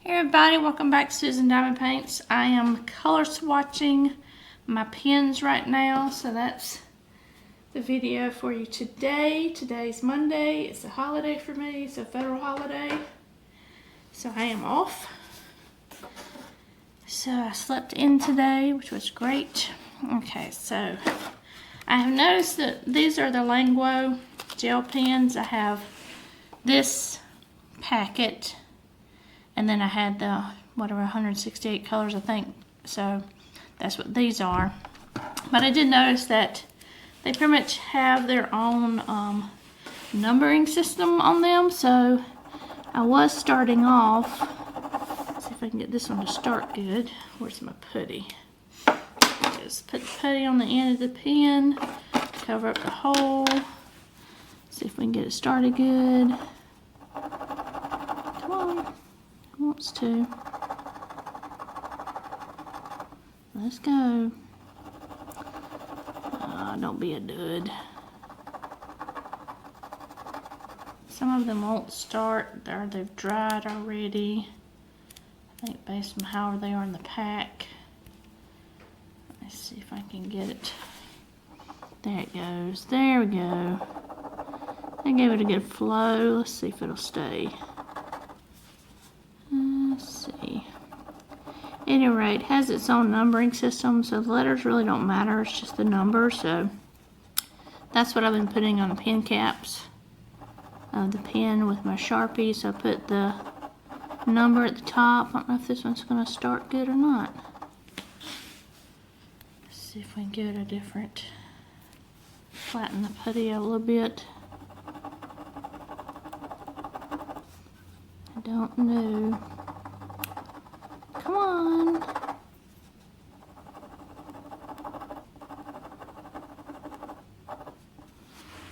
Hey everybody, welcome back to Susan Diamond Paints. I am color swatching my pens right now, so that's the video for you today. Today's Monday. It's a holiday for me. It's a federal holiday, so I am off. So I slept in today, which was great. Okay, so I have noticed that these are the Languo gel pens. I have this packet, and then I had the, whatever, 168 colors, I think. So that's what these are. But I did notice that they pretty much have their own numbering system on them. So I was starting off, let's see if I can get this one to start good. Where's my putty? Just put the putty on the end of the pen, cover up the hole. See if we can get it started good. Come on. Wants to. Let's go. Don't be a dud. Some of them won't start, or they've dried already. I think based on how they are in the pack. Let's see if I can get it. There it goes. There we go. I gave it a good flow. Let's see if it'll stay. Let's see. At any rate, it has its own numbering system, so the letters really don't matter. It's just the number. So that's what I've been putting on the pen caps of the pen with my Sharpie. So I put the number at the top. I don't know if this one's going to start good or not. Let's see if we can give it a different, flatten the putty out a little bit. I don't know. Come on.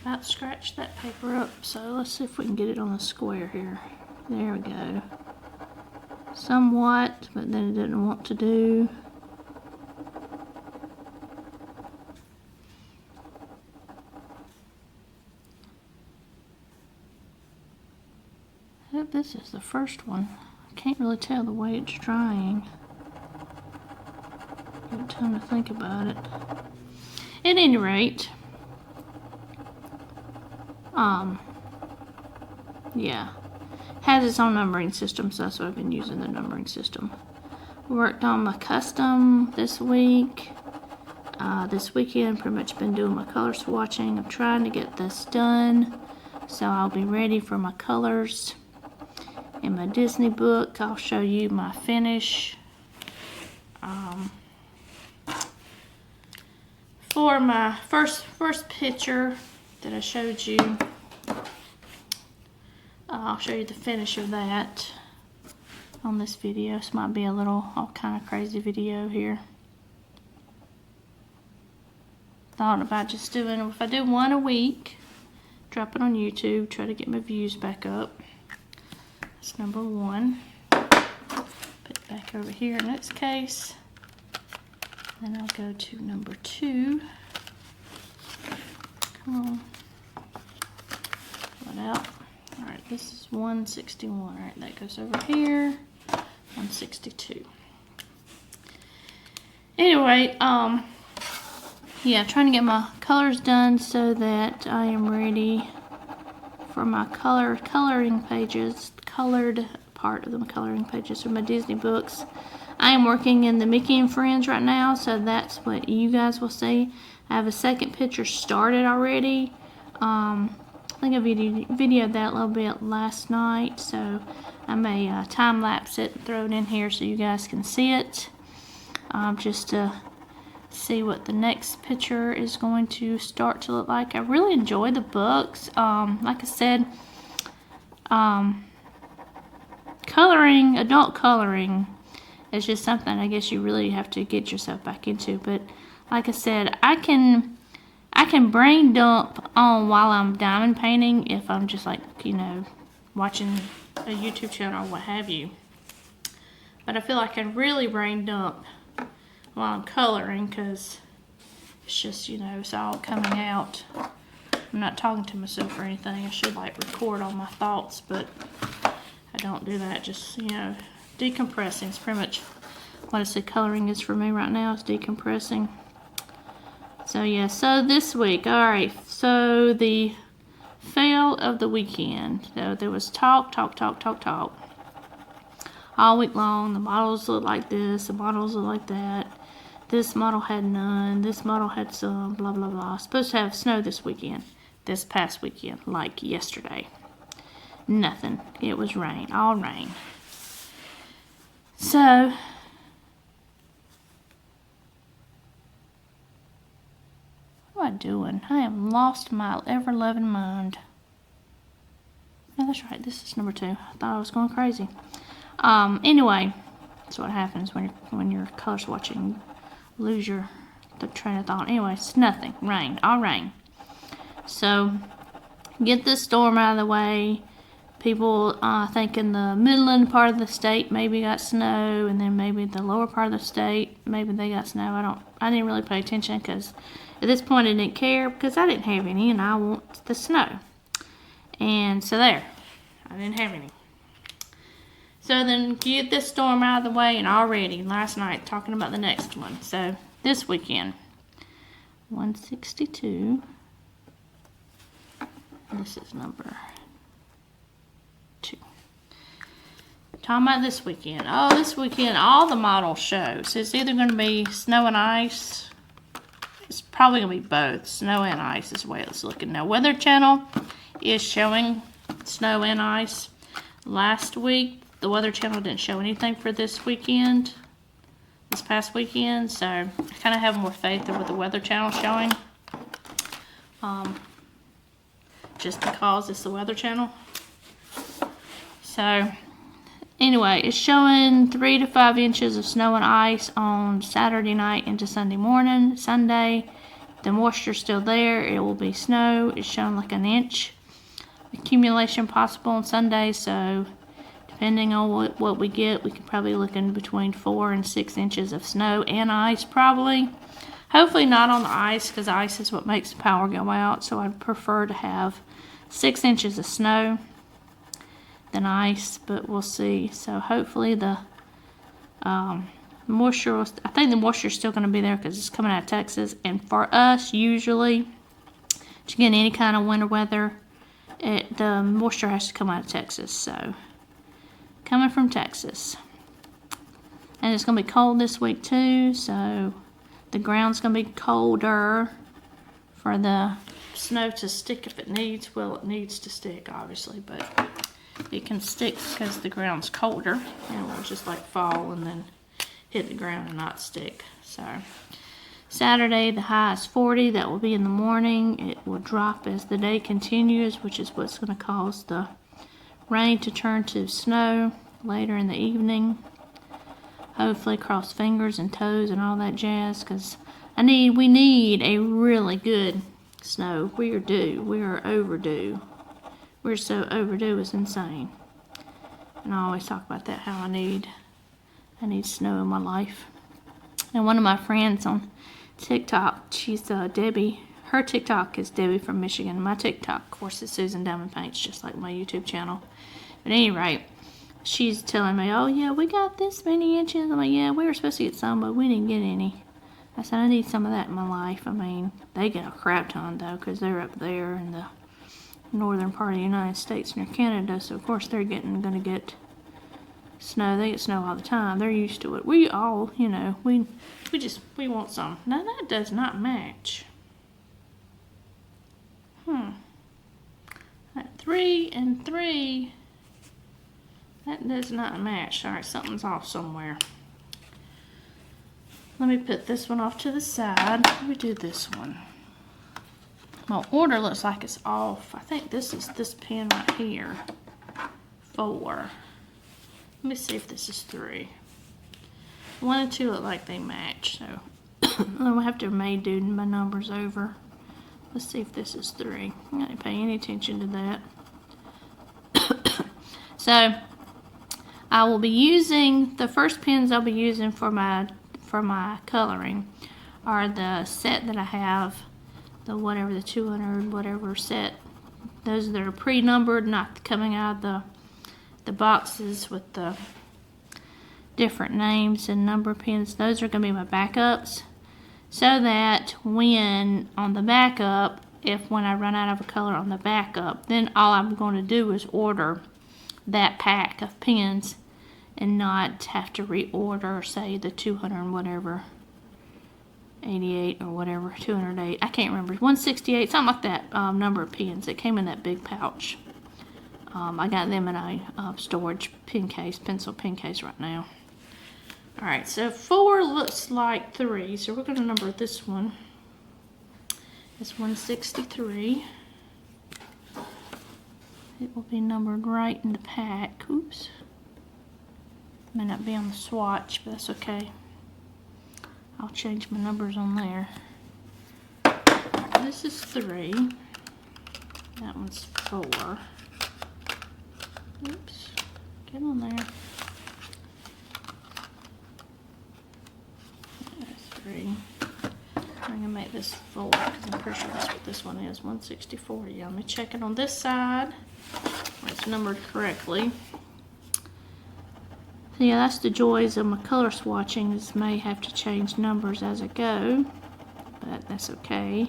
About scratched that paper up, so let's see if we can get it on the square here. There we go. Somewhat, but then it didn't want to do. I hope this is the first one. I can't really tell the way it's drying. Give it time to think about it. At any rate, yeah, has its own numbering system, so that's what I've been using, the numbering system. Worked on my custom this week. This weekend, pretty much been doing my color swatching. I'm trying to get this done, so I'll be ready for my colors. In my Disney book, I'll show you my finish. For my first picture that I showed you, I'll show you the finish of that on this video. This might be a little all kind of crazy video here. Thought about just doing, if I do one a week, drop it on YouTube, try to get my views back up. That's number one. Put it back over here in its case. Then I'll go to number two. Come on. Pull it out. Alright, this is 161. Alright, that goes over here. 162. Anyway, yeah, trying to get my colors done so that I am ready for my coloring pages, colored part of the coloring pages for my Disney books. I am working in the Mickey and Friends right now, so that's what you guys will see. I have a second picture started already. I think I videoed that a little bit last night, so I may time lapse it and throw it in here so you guys can see it. Just to see what the next picture is going to start to look like. I really enjoy the books. Like I said, adult coloring is just something I guess you really have to get yourself back into. But like I said, I can brain dump on while I'm diamond painting if I'm just like, you know, watching a YouTube channel or what have you. But I feel like I really brain dump while I'm coloring because it's just, you know, it's all coming out. I'm not talking to myself or anything. I should like record all my thoughts, but I don't do that. Just, you know, decompressing. It's pretty much what I said coloring is for me right now, is decompressing. So yeah, so this week, alright, so the fail of the weekend. So there was talk all week long. The models look like this, the models look like that. This model had none, this model had some, blah blah blah. Supposed to have snow this weekend, this past weekend, like yesterday. Nothing. It was rain, all rain. So what am I doing? I have lost my ever-loving mind. Oh, that's right. This is number 2. I thought I was going crazy. Anyway, that's what happens when you're color swatching. Lose the train of thought. Anyway, it's nothing. Rain. All rain. So, get this storm out of the way. People, I think in the midland part of the state maybe got snow, and then maybe the lower part of the state, maybe they got snow. I didn't really pay attention because at this point I didn't care because I didn't have any and I want the snow. And so there, I didn't have any. So then get this storm out of the way, and already last night talking about the next one. So this weekend, 162. This is number 2. Talking about this weekend. Oh, this weekend all the models show. So it's either going to be snow and ice. It's probably going to be both. Snow and ice is the way it's looking. Now, Weather Channel is showing snow and ice. Last week, the Weather Channel didn't show anything for this weekend. This past weekend. So, I kind of have more faith in what the Weather Channel showing. Just because it's the Weather Channel. So, anyway, it's showing 3 to 5 inches of snow and ice on Saturday night into Sunday morning. Sunday, the moisture's still there. It will be snow. It's showing like an inch accumulation possible on Sunday. So, depending on what we get, we could probably look in between 4 and 6 inches of snow and ice probably. Hopefully not on the ice, because ice is what makes the power go out. So I'd prefer to have 6 inches of snow than ice, but we'll see. So hopefully the moisture, I think the moisture is still going to be there because it's coming out of Texas. And for us, usually, to get any kind of winter weather, the moisture has to come out of Texas. So coming from Texas. And it's going to be cold this week too, so the ground's going to be colder for the snow to stick if it needs. Well, it needs to stick, obviously, but it can stick because the ground's colder. And it will just like fall and then hit the ground and not stick. So, Saturday, the high is 40. That will be in the morning. It will drop as the day continues, which is what's going to cause the rain to turn to snow later in the evening. Hopefully cross fingers and toes and all that jazz, because we need a really good snow. We are due. We are overdue. We're so overdue, it's insane. And I always talk about that, how I need snow in my life. And one of my friends on TikTok, she's Debbie. Her TikTok is Debbie from Michigan. My TikTok, of course, is Susan Diamond Paints, just like my YouTube channel. But at any rate, she's telling me, oh yeah, we got this many inches. I'm like, yeah, we were supposed to get some, but we didn't get any. I said, I need some of that in my life. I mean, they get a crap ton, though, because they're up there in the northern part of the United States near Canada. So, of course, they're going to get snow. They get snow all the time. They're used to it. We all, we want some. Now, that does not match. 3 and 3. That does not match. Alright, something's off somewhere. Let me put this one off to the side. Let me do this one. My order looks like it's off. I think this is this pen right here. 4. Let me see if this is 3. 1 and 2 look like they match, so I'm gonna have to do my numbers over. Let's see if this is 3. I'm not paying any attention to that. So I will be using the first pens I'll be using for my coloring are the set that I have, the 200 whatever set. Those that are pre-numbered, not coming out of the boxes with the different names and number pins. Those are going to be my backups, so that when on the backup, when I run out of a color on the backup, then all I'm going to do is order that pack of pins and not have to reorder, say, the 200 and whatever, 88 or whatever, 208, I can't remember, 168, something like that, number of pins that came in that big pouch. I got them in a storage pencil pen case right now. Alright, so 4 looks like 3, so we're going to number this one. It's 163. It will be numbered right in the pack. Oops. May not be on the swatch, but that's okay. I'll change my numbers on there. This is 3. That one's 4. Oops. Get on there. That's 3. I'm going to make this 4 because I'm pretty sure that's what this one is. 164. Yeah, let me check it on this side where it's numbered correctly. So yeah, that's the joys of my color swatching, is may have to change numbers as I go, but that's okay.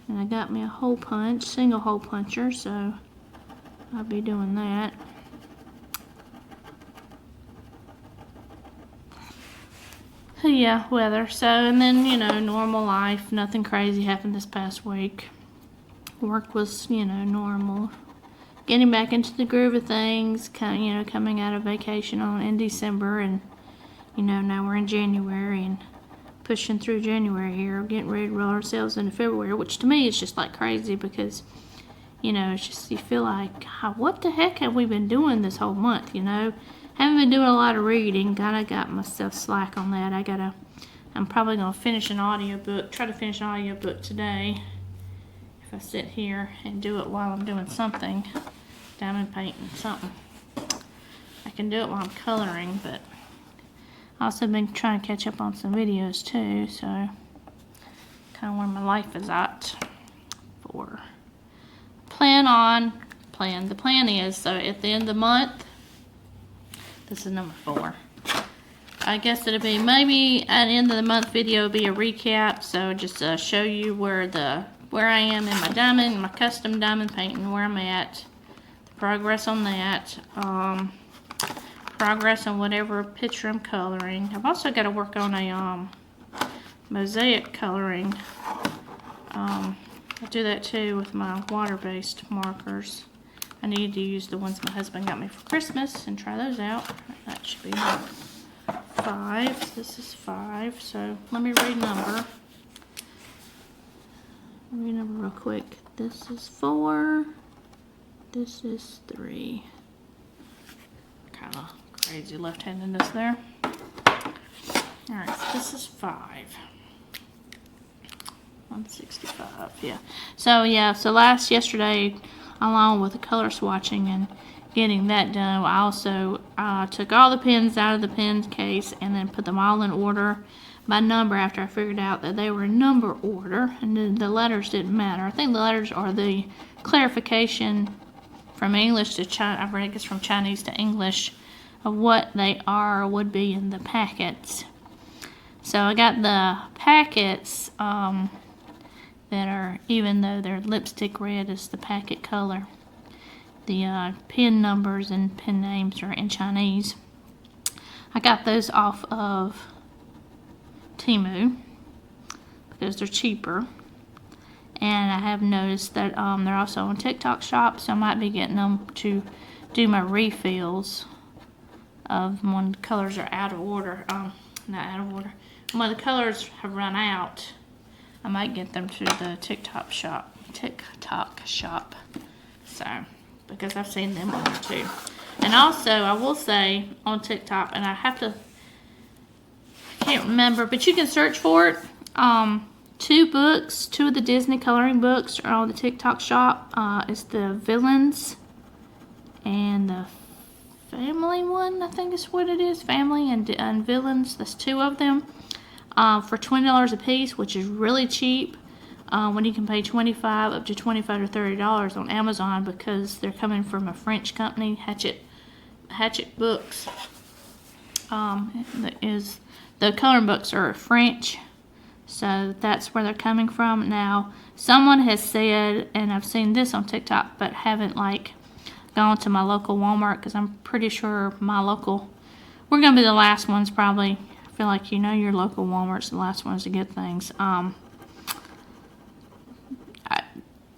And I got me a hole punch, single hole puncher, so I'll be doing that. So yeah, weather. So, and then, you know, normal life. Nothing crazy happened this past week. Work was, you know, normal. Getting back into the groove of things, you know, coming out of vacation in December, and, you know, now we're in January and pushing through January here, getting ready to roll ourselves into February, which to me is just like crazy because, you know, it's just, you feel like, what the heck have we been doing this whole month, you know? Haven't been doing a lot of reading, kinda got myself slack on that. I'm probably gonna finish an audiobook, try to finish an audiobook today. If I sit here and do it while I'm doing something, diamond painting, something. I can do it while I'm coloring, but I've also been trying to catch up on some videos too, so kind of where my life is at for. The plan is, so at the end of the month, this is number 4. I guess it'll be maybe at the end of the month video will be a recap, so just show you where I am in my diamond, my custom diamond painting, where I'm at, the progress on that, progress on whatever picture I'm coloring. I've also got to work on a mosaic coloring. I do that too with my water-based markers. I need to use the ones my husband got me for Christmas and try those out. That should be 5. This is 5, so let me renumber. Renumber real quick. This is 4. This is 3. Kind of crazy left-handedness there. Alright, so this is 5. 165, yeah. So yeah, yesterday, along with the color swatching and getting that done, I also took all the pins out of the pen case and then put them all in order by number after I figured out that they were in number order, and then the letters didn't matter. I think the letters are the clarification from English to Chinese, I guess from Chinese to English, of what they are or would be in the packets. So I got the packets that are, even though they're lipstick red is the packet color, the pin numbers and pin names are in Chinese. I got those off of Temu because they're cheaper, and I have noticed that they're also on TikTok shop, so I might be getting them to do my refills of when the colors are out of order. Not out of order. When the colors have run out, I might get them to the TikTok shop. So, because I've seen them on there too. And also, I will say on TikTok, and I can't remember, but you can search for it. 2 books, 2 of the Disney coloring books are on the TikTok shop. It's the Villains and the Family one, I think is what it is. Family and Villains. That's 2 of them. For $20 a piece, which is really cheap, when you can pay $25 up to $25 to $30 on Amazon, because they're coming from a French company, Hatchet Books. the coloring books are French, so that's where they're coming from. Now, someone has said, and I've seen this on TikTok, but haven't like gone to my local Walmart, because I'm pretty sure my local, we're gonna be the last ones probably. I feel like, you know, your local Walmart's the last ones to get things.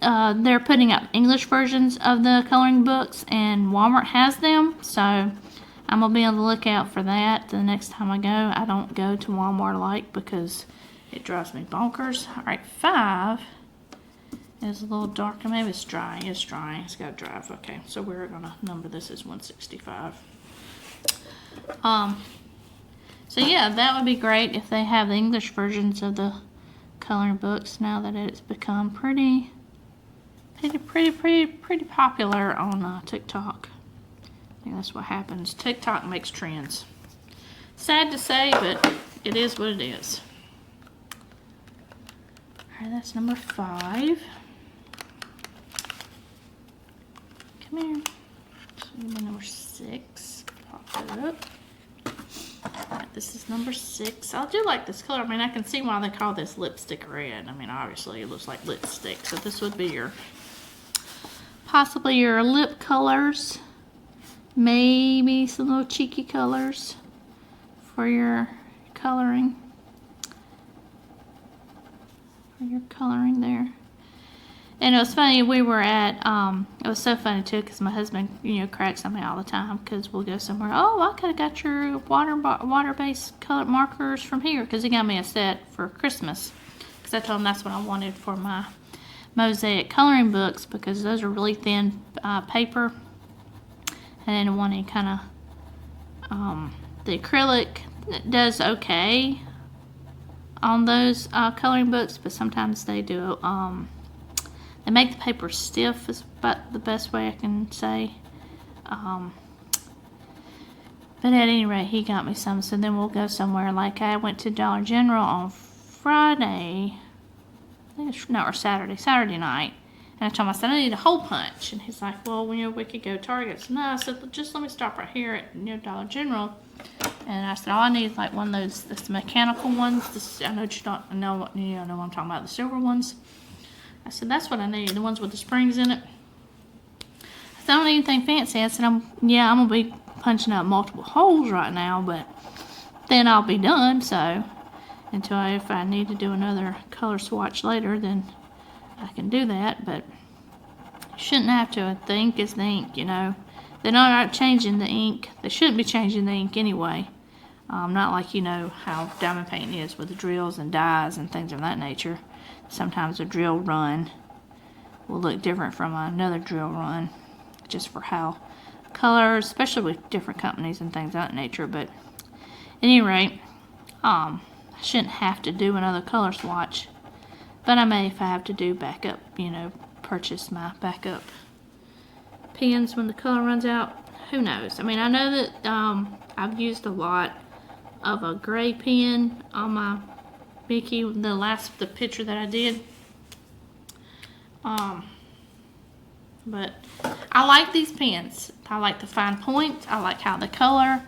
They're putting up English versions of the coloring books, and Walmart has them, so I'm gonna be on the lookout for that the next time I go. I don't go to Walmart like, because it drives me bonkers. All right, 5 is a little darker. Maybe it's dry. It's dry. It's got to drive. Okay, so we're gonna number this as 165. So yeah, that would be great if they have the English versions of the coloring books, now that it's become pretty popular on TikTok. I think that's what happens. TikTok makes trends. Sad to say, but it is what it is. Alright, that's number 5. Come here. So number 6. Pop it up. Alright, this is number 6. I do like this color. I mean, I can see why they call this lipstick red. I mean, obviously it looks like lipstick. So this would be your, possibly your lip colors. Maybe some little cheeky colors for your coloring. For your coloring there. And it was funny, we were at, it was so funny too, because my husband, you know, cracks on me all the time, because we'll go somewhere, oh, I could have got your water-based color markers from here, because he got me a set for Christmas, because I told him that's what I wanted for my mosaic coloring books, because those are really thin paper, and I didn't want any kind of, the acrylic does okay on those coloring books, but sometimes they do, they make the paper stiff is about the best way I can say. But at any rate, he got me some, so then we'll go somewhere. Like I went to Dollar General on Friday, I think it's, no, or Saturday night. And I told him, I said, I need a hole punch. And he's like, well, you know, we could go to Target. So no, I said, just let me stop right here at Dollar General. And I said, all I need is like one of those, this mechanical ones. This, I know you don't know, you know what I'm talking about, the silver ones. I said, that's what I need, the ones with the springs in it. I said, I don't need anything fancy. I said, I'm going to be punching out multiple holes right now, but then I'll be done. So until if I need to do another color swatch later, then I can do that. But you shouldn't have to. The ink is the ink, you know. They're not changing the ink. They shouldn't be changing the ink anyway. Not like, you know, how diamond painting is with the drills and dyes and things of that nature. Sometimes a drill run will look different from another drill run, just for how colors, especially with different companies and things of that nature. But at any rate, I shouldn't have to do another color swatch, but I may if I have to do backup, you know, purchase my backup pens when the color runs out. Who knows? I mean, I know that I've used a lot of a gray pen on my Mickey, the picture that I did. But I like these pens. I like the fine point. I like how they color.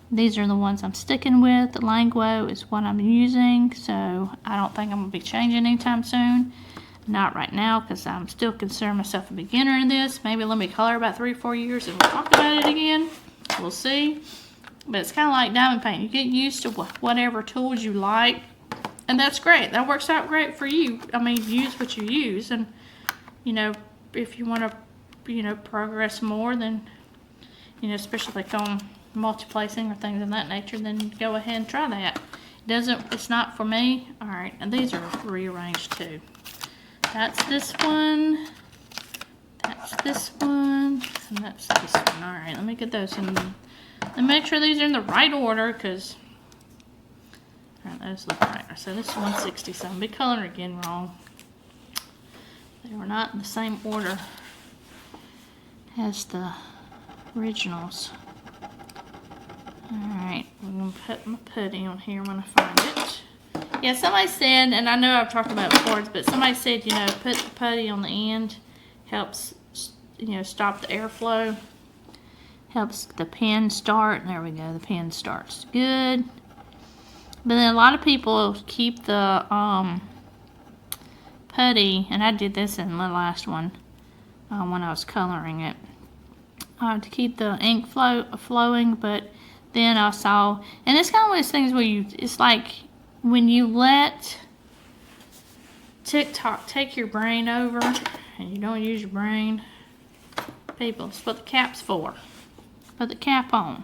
These are the ones I'm sticking with. The Languo is what I'm using, so I don't think I'm going to be changing anytime soon. Not right now, because I'm still considering myself a beginner in this. Maybe let me color about 3 or 4 years and we'll talk about it again. We'll see. But it's kind of like diamond paint. You get used to whatever tools you like. And that's great. That works out great for you. I mean, use what you use. And, you know, if you want to, you know, progress more, then, you know, especially like on multiplacing or things of that nature, then go ahead and try that. It's not for me. All right. And these are rearranged too. That's this one. That's this one. And that's this one. All right. Let me get those in. And make sure these are in the right order, because those look right. So this is 160, so I'll be coloring again wrong. They were not in the same order as the originals. Alright, I'm going to put my putty on here when I find it. Yeah, somebody said, and I know I've talked about it before, but somebody said, you know, put the putty on the end. Helps, you know, stop the airflow. helps the pen start. There we go, the pen starts good. But then a lot of people keep the putty, and I did this in the last one when I was coloring it, to keep the ink flowing. But then I saw, and it's kind of one of those things where it's like when you let TikTok take your brain over and you don't use your brain. People, that's what the cap's for. Put the cap on.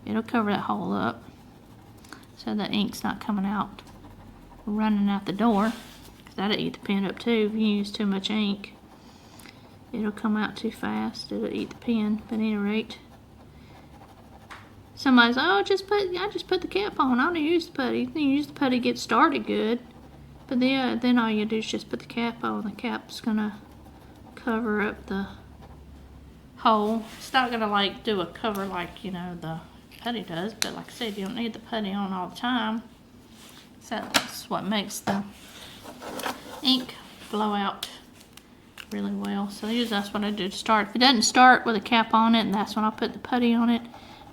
It'll cover that hole up so the ink's not coming out, running out the door, because that'll eat the pen up too. If you use too much ink, it'll come out too fast. It'll eat the pen. But at any rate, somebody's like, oh, I just put the cap on. I don't use the putty. You use the putty to get started good. But then all you do is just put the cap on. The cap's gonna cover up the hole. It's not gonna like do a cover like, you know, the putty does, but like I said, you don't need the putty on all the time. So that's what makes the ink flow out really well. So usually that's what I do to start. If it doesn't start with a cap on it, that's when I'll put the putty on it.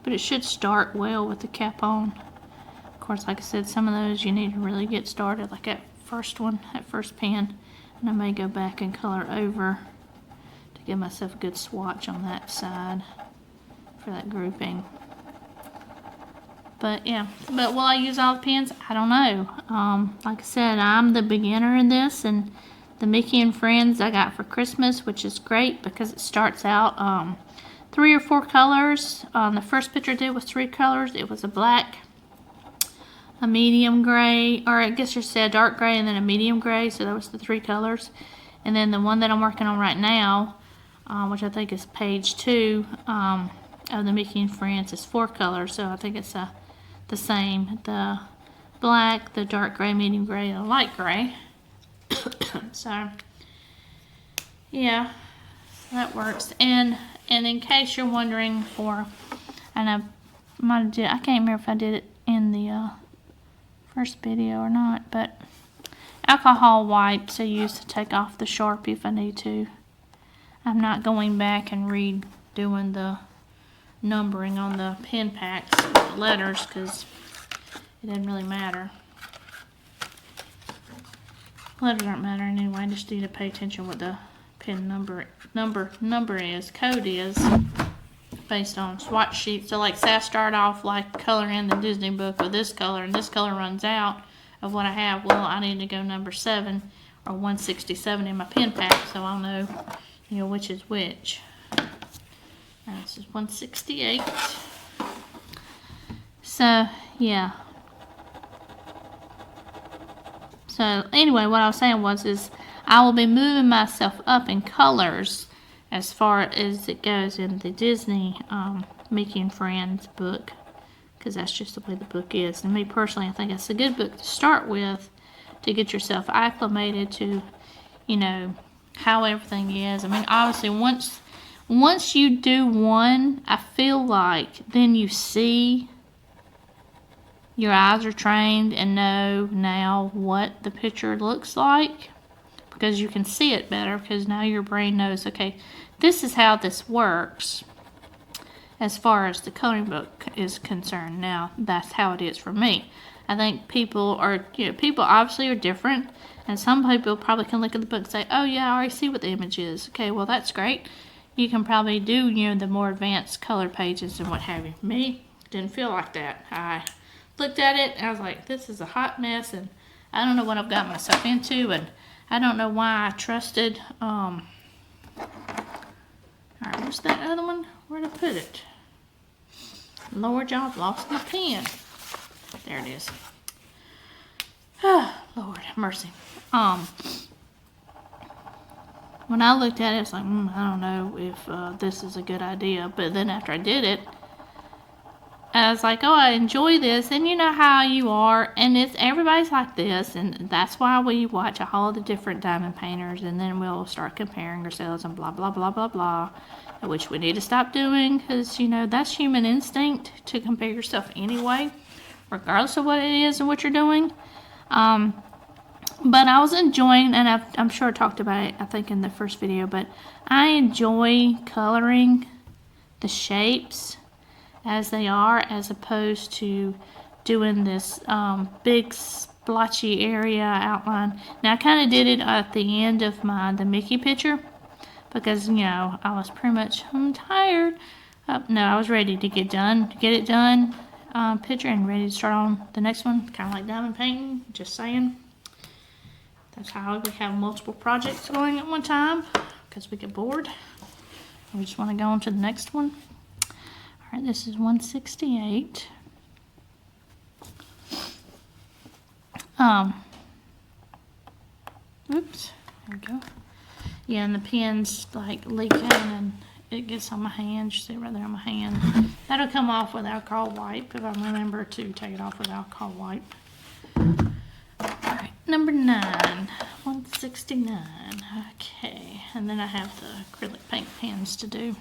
But it should start well with the cap on. Of course, like I said, some of those you need to really get started, like that first one, that first pen. And I may go back and color over to give myself a good swatch on that side for that grouping. But yeah, but will I use all the pens? I don't know. Like I said, I'm the beginner in this, and the Mickey and Friends I got for Christmas, which is great because it starts out 3 or 4 colors. The first picture I did was 3 colors. It was a black, a medium gray, or I guess you said dark gray, and then a medium gray. So that was the 3 colors. And then the one that I'm working on right now, which I think is page 2 of the Mickey and Friends, is 4 colors. So I think it's the same. The black, the dark gray, medium gray, and the light gray. So yeah, that works. And in case you're wondering, and I can't remember if I did it in the first video or not, but alcohol wipes I use to take off the Sharpie if I need to. I'm not going back and redoing the numbering on the pen packs with the letters because it doesn't really matter. Letters aren't mattering anyway. I just need to pay attention what the pen number is, code is, based on swatch sheets. So like say I start off like coloring the Disney book with this color, and this color runs out of what I have. Well, I need to go number 7 or 167 in my pen pack, so I'll know, you know, which is which. Now, this is 168. So yeah. So anyway, what I was saying is I will be moving myself up in colors as far as it goes in the Disney Mickey and Friends book, because that's just the way the book is. And me personally, I think it's a good book to start with to get yourself acclimated to, you know, how everything is. I mean, obviously, once you do one, I feel like then you see, your eyes are trained and know now what the picture looks like, because you can see it better, because now your brain knows, okay, this is how this works as far as the coloring book is concerned. Now, that's how it is for me. I think people are, you know, people obviously are different, and some people probably can look at the book and say, oh yeah, I already see what the image is. Okay, well that's great. You can probably do, you know, the more advanced color pages and what have you. Me, didn't feel like that. I looked at it and I was like, this is a hot mess, and I don't know what I've got myself into, and I don't know why I trusted, alright, where's that other one? Where'd I put it? Lord, y'all, I've lost my pen. There it is. Oh, Lord have mercy. When I looked at it, it's like, I don't know if this is a good idea. But then after I did it, I was like, oh, I enjoy this, and you know how you are, and everybody's like this, and that's why we watch all the different diamond painters, and then we'll start comparing ourselves and blah, blah, blah, blah, blah, which we need to stop doing, because, you know, that's human instinct to compare yourself anyway, regardless of what it is and what you're doing. But I was enjoying, and I'm sure I talked about it, I think, in the first video, but I enjoy coloring the shapes as they are, as opposed to doing this big splotchy area outline. Now I kind of did it at the end of the Mickey picture because, you know, I was pretty much, I'm tired. No, I was ready to get it done picture and ready to start on the next one, kind of like diamond painting, just saying. That's how we have multiple projects going at one time because we get bored. We just want to go on to the next one. All right, this is 168. Oops, there we go. Yeah, and the pen's like leaking and it gets on my hand. You see it right there on my hand. That'll come off with alcohol wipe if I remember to take it off with alcohol wipe. Alright, number 9, 169. Okay, and then I have the acrylic paint pens to do.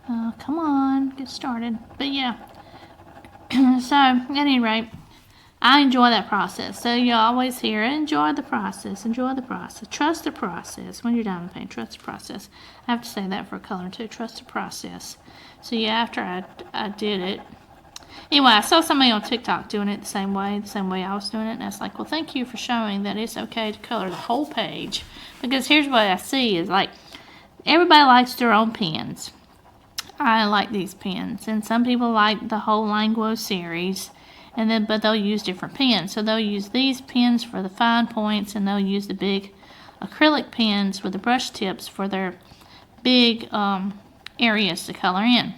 Come on, get started. But yeah, so at any rate, I enjoy that process. So you always hear, enjoy the process, trust the process. When you're diamond painting, trust the process. I have to say that for color too, trust the process. So yeah, after I did it, anyway, I saw somebody on TikTok doing it the same way I was doing it, and I was like, well, thank you for showing that it's okay to color the whole page. Because here's what I see is like, everybody likes their own pens. I like these pens, and some people like the whole Langlo series. And then, but they'll use different pens. So they'll use these pens for the fine points, and they'll use the big acrylic pens with the brush tips for their big areas to color in.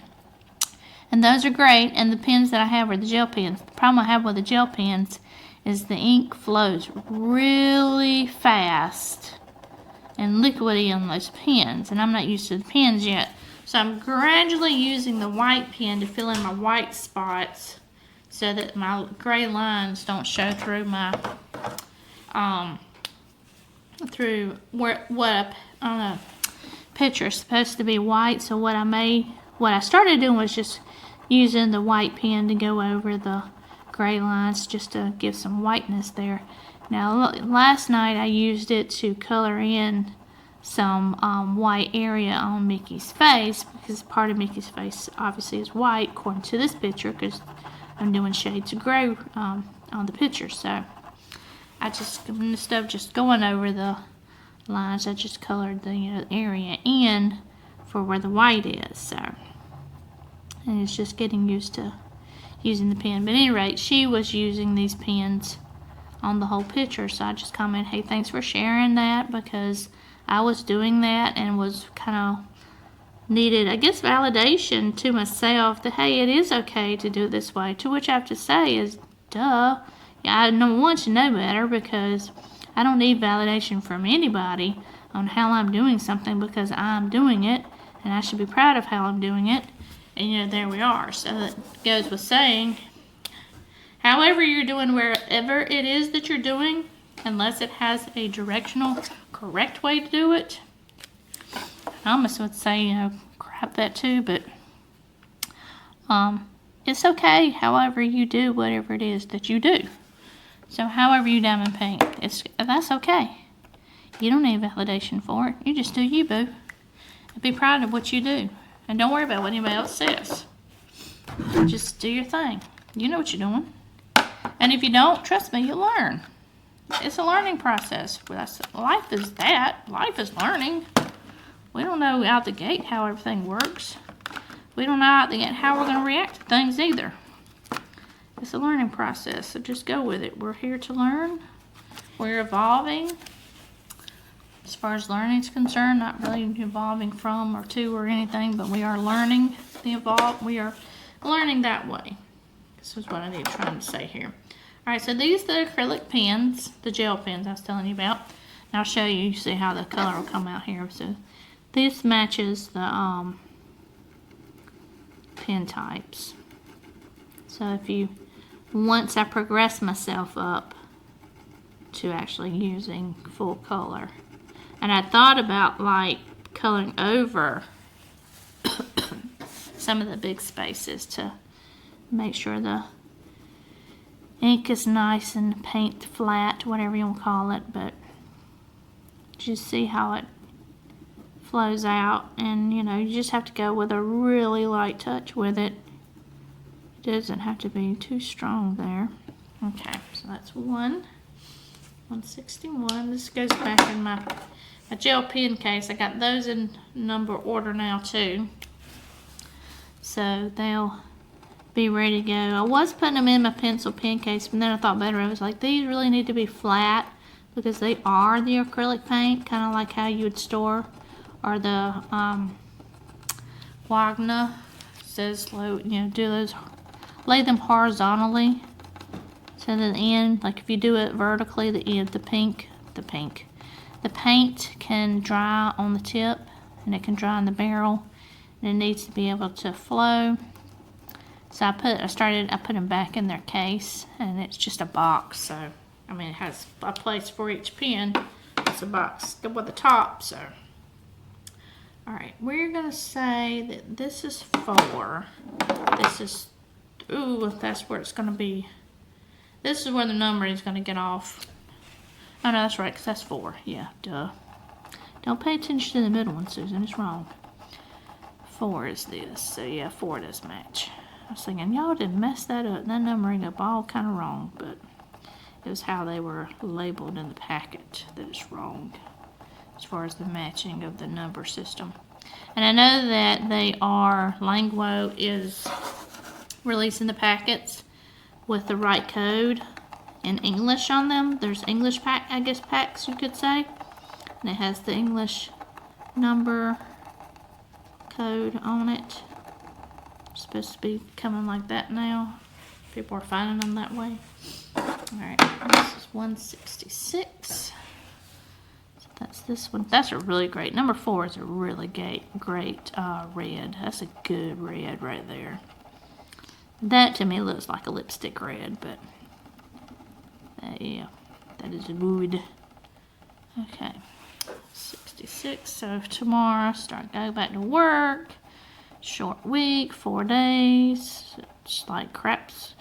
And those are great. And the pens that I have are the gel pens. The problem I have with the gel pens is the ink flows really fast and liquidy on those pens. And I'm not used to the pens yet. So I'm gradually using the white pen to fill in my white spots, so that my gray lines don't show through my, through what a picture is supposed to be white. So what I started doing was just using the white pen to go over the gray lines just to give some whiteness there. Now last night I used it to color in some white area on Mickey's face, because part of Mickey's face obviously is white according to this picture, because I'm doing shades of gray on the picture. So I just, instead of just going over the lines, I just colored the area in for where the white is. So, and it's just getting used to using the pen. But at any rate, she was using these pens on the whole picture. So I just commented, hey, thanks for sharing that, because I was doing that and was kind of needed, I guess, validation to myself that, hey, it is okay to do it this way. To which I have to say is, duh. Yeah, I want to know better, because I don't need validation from anybody on how I'm doing something, because I'm doing it, and I should be proud of how I'm doing it. And, you know, there we are. So that goes with saying, however you're doing, wherever it is that you're doing, unless it has a directional, correct way to do it, I almost would say, you know, crap that too, but it's okay however you do whatever it is that you do. So however you diamond paint, that's okay. You don't need validation for it. You just do you, boo. And be proud of what you do. And don't worry about what anybody else says. Just do your thing. You know what you're doing. And if you don't, trust me, you'll learn. It's a learning process. Life is that. Life is learning. We don't know out the gate how everything works. We don't know out the gate how we're going to react to things either. It's a learning process, so just go with it. We're here to learn. We're evolving. As far as learning is concerned, not really evolving from or to or anything, but we are learning the evolve. We are learning that way. This is what I need trying to say here. All right, so these are the acrylic pens, the gel pens I was telling you about. And I'll show you, see how the color will come out here. So this matches the pen types. So if you, once I progress myself up to actually using full color, and I thought about like coloring over some of the big spaces to make sure the ink is nice and paint flat, whatever you want to call it, but just see how it flows out, and you know, you just have to go with a really light touch with it. It doesn't have to be too strong there. Okay, so that's 161. This goes back in my gel pen case. I got those in number order now too, so they'll be ready to go. I was putting them in my pencil pen case, but then I thought better. I was like, these really need to be flat because they are the acrylic paint, kind of like how you would store, or the Wagner says, you know, do those, lay them horizontally. So that the end, like if you do it vertically, the end, the paint can dry on the tip, and it can dry in the barrel, and it needs to be able to flow. So I put them back in their case, and it's just a box. So I mean, it has a place for each pen. It's a box with a top. So all right, we're gonna say that this is 4. This is, ooh, that's where it's gonna be. This is where the numbering is gonna get off. Oh no, that's right, because that's 4. Yeah, duh. Don't pay attention to the middle one, Susan. It's wrong. 4 is this. So yeah, 4 does match. I was thinking, y'all did mess that up. That numbering up all kind of wrong, but it was how they were labeled in the packet that is wrong as far as the matching of the number system. And I know that Langwo is releasing the packets with the right code in English on them. There's English packs you could say. And it has the English number code on it. It's supposed to be coming like that now. People are finding them that way. Alright, this is 166. So that's this one. That's a really great. Number 4 is a really great red. That's a good red right there. That to me looks like a lipstick red, but yeah, that is good. Okay, 66. So tomorrow, go back to work. Short week, 4 days. It's like craps.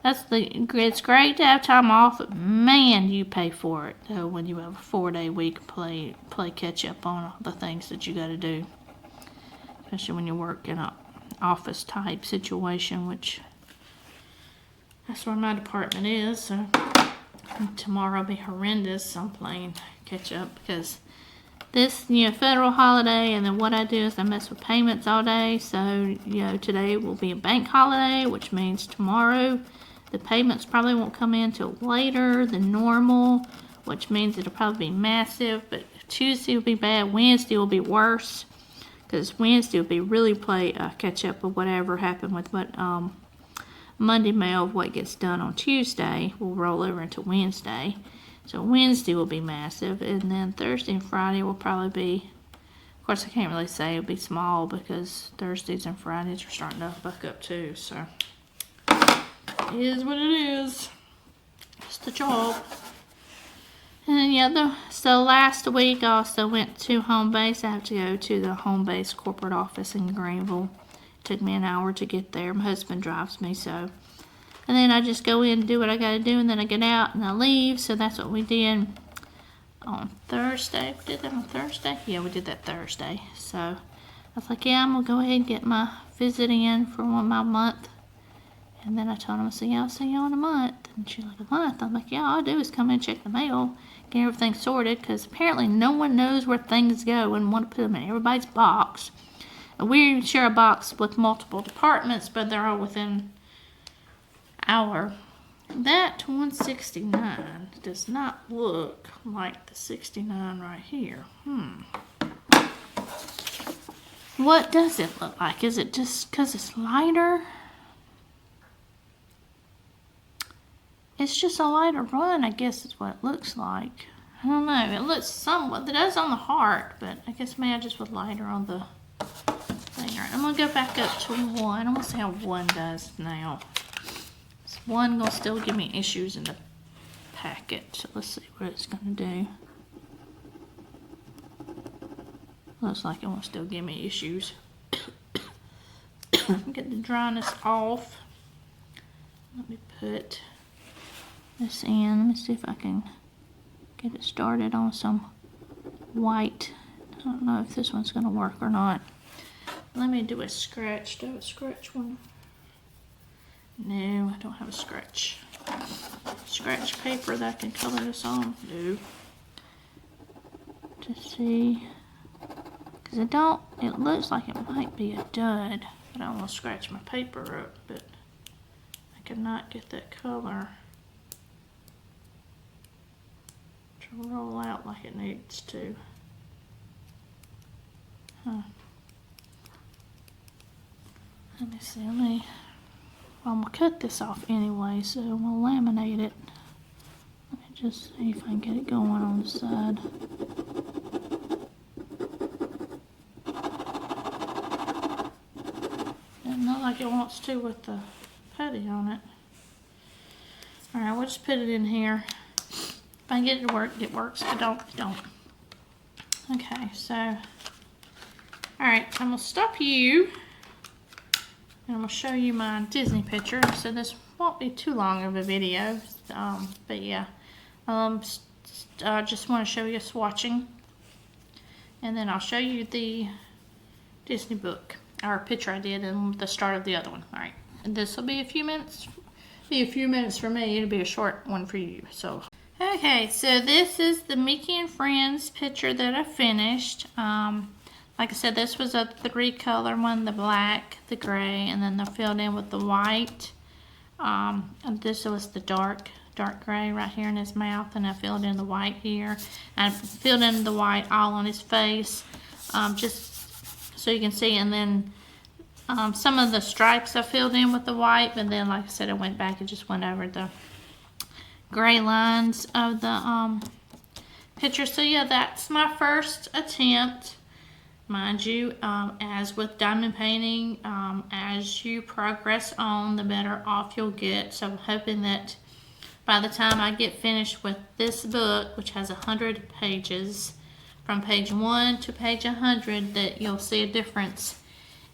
It's great to have time off, but man, you pay for it when you have a 4-day week. Play catch up on all the things that you got to do, especially when you work in an office type situation, which that's where my department is. So tomorrow will be horrendous. I'm playing catch up because this, you know, federal holiday, and then what I do is I mess with payments all day. So, you know, today will be a bank holiday, which means tomorrow the payments probably won't come in till later than normal, which means it'll probably be massive. But Tuesday will be bad. Wednesday will be worse, because Wednesday will be really catch up with whatever happened with what Monday mail of what gets done on Tuesday will roll over into Wednesday. So Wednesday will be massive, and then Thursday and Friday will probably be, of course I can't really say it'll be small because Thursdays and Fridays are starting to buck up too, so it is what it is. It's the job. And yeah, so last week I also went to Homebased. I have to go to the Homebased corporate office in Greenville. It took me an hour to get there. My husband drives me, so. And then I just go in and do what I gotta do, and then I get out and I leave. So that's what we did on Thursday. We did that on Thursday? Yeah, we did that Thursday. So I was like, yeah, I'm gonna go ahead and get my visit in for my month. And then I told him, I'll see you in a month. And she's like, a month? I'm like, yeah, all I do is come in and check the mail, get everything sorted, because apparently no one knows where things go and want to put them in everybody's box. And we share a box with multiple departments, but they're all within that 169 does not look like the 69 right here. What does it look like? Is it just because it's lighter? It's just a lighter run, I guess is what it looks like. I don't know. It looks somewhat, it does on the heart, but I guess maybe I just was lighter on the thing. All right, I'm going to go back up to 1. I'm going to see how 1 does now. 1 gonna still give me issues in the packet, so let's see what it's gonna do. Looks like it won't still give me issues. Get the dryness off. Let me put this in. Let me see if I can get it started on some white don't know if this one's gonna work or not. Let me do a scratch. Do I have a scratch one? No, I don't have a scratch paper that I can color this on. No. To see, because it looks like it might be a dud, but I don't want to scratch my paper up, but I cannot get that color to roll out like it needs to. Huh. Let me see, well, I'm gonna cut this off anyway, so I'm gonna laminate it. Let me just see if I can get it going on the side. Doesn't look like it wants to with the putty on it. Alright, we'll just put it in here. If I can get it to work, it works. If it don't, it don't. Okay, so, alright, I'm gonna stop you. And I'm going to show you my Disney picture. So this won't be too long of a video. But yeah. I just want to show you Swatching. And then I'll show you the Disney book. Or picture I did in the start of the other one. Alright. And this will be a few minutes. Be a few minutes for me. It'll be a short one for you. So. Okay. So this is the Mickey and Friends picture that I finished. Like I said, this was a 3-color one, the black, the gray, and then I filled in with the white. And this was the dark gray right here in his mouth, and I filled in the white here. I filled in the white all on his face, just so you can see. And then some of the stripes I filled in with the white, but then, like I said, I went back and just went over the gray lines of the picture. So yeah, that's my first attempt. Mind you, as with diamond painting, as you progress on, the better off you'll get. So I'm hoping that by the time I get finished with this book, which has 100 pages, from page 1 to page 100, that you'll see a difference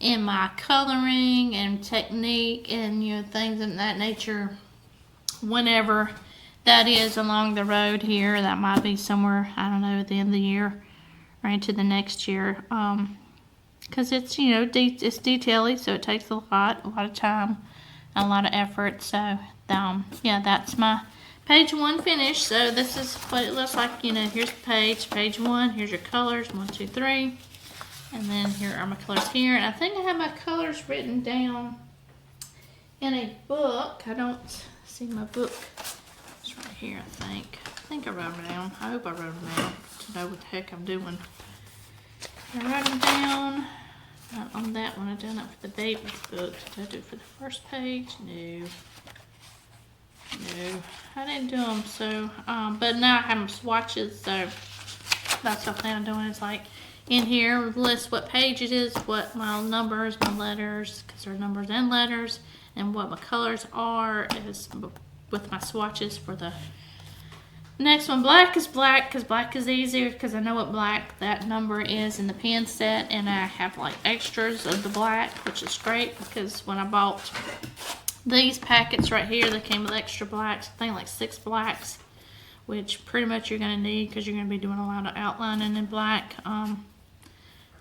in my coloring and technique and, you know, things of that nature. Whenever that is along the road here, that might be somewhere, I don't know, at the end of the year. Right into the next year, because it's, you know, it's detaily, so it takes a lot of time, and a lot of effort. So yeah, that's my page 1 finished. So this is what it looks like. You know, here's the page 1. Here's your colors, 1, 2, 3, and then here are my colors here. And I think I have my colors written down in a book. I don't see my book. It's right here, I think. I think I wrote them down. I hope I wrote them down to know what the heck I'm doing. I wrote them down. Not on that one. I done it for the baby's book. Did I do it for the first page? No. No. I didn't do them. So, but now I have them swatches. So that's what I plan on doing. It's like in here, list what page it is, what my numbers, my letters, because there are numbers and letters, and what my colors are is with my swatches for the next one. Black is black, because black is easier, because I know what black that number is in the pen set, and I have like extras of the black, which is great, because when I bought these packets right here, they came with extra blacks, I think like 6 blacks, which pretty much you're going to need, because you're going to be doing a lot of outlining in black.